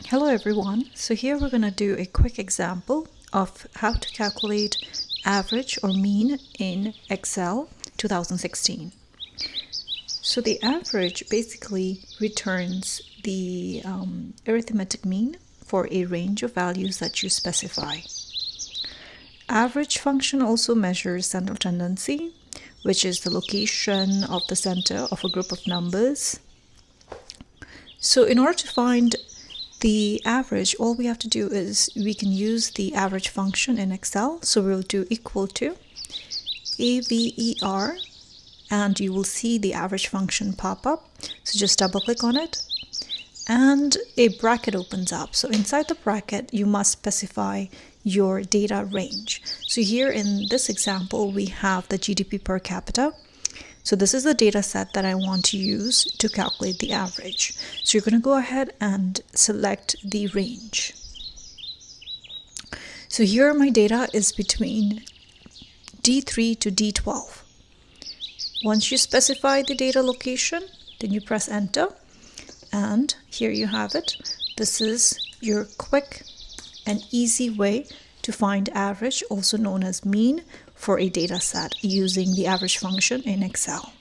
Hello everyone, so here we're going to do a quick example of how to calculate average or mean in Excel 2016. So the average basically returns the arithmetic mean for a range of values that you specify. Average function also measures central tendency, which is the location of the center of a group of numbers. So in order to find the average, all we have to do is we can use the average function in Excel. So we'll do equal to AVER, and you will see the average function pop up. So just double click on it and a bracket opens up. So inside the bracket, you must specify your data range. So here in this example, we have the GDP per capita. So this is the data set that I want to use to calculate the average. So you're going to go ahead and select the range. So here my data is between D3 to D12. Once you specify the data location, then you press enter. And here you have it. This is your quick and easy way to find average, also known as mean, for a data set using the average function in Excel.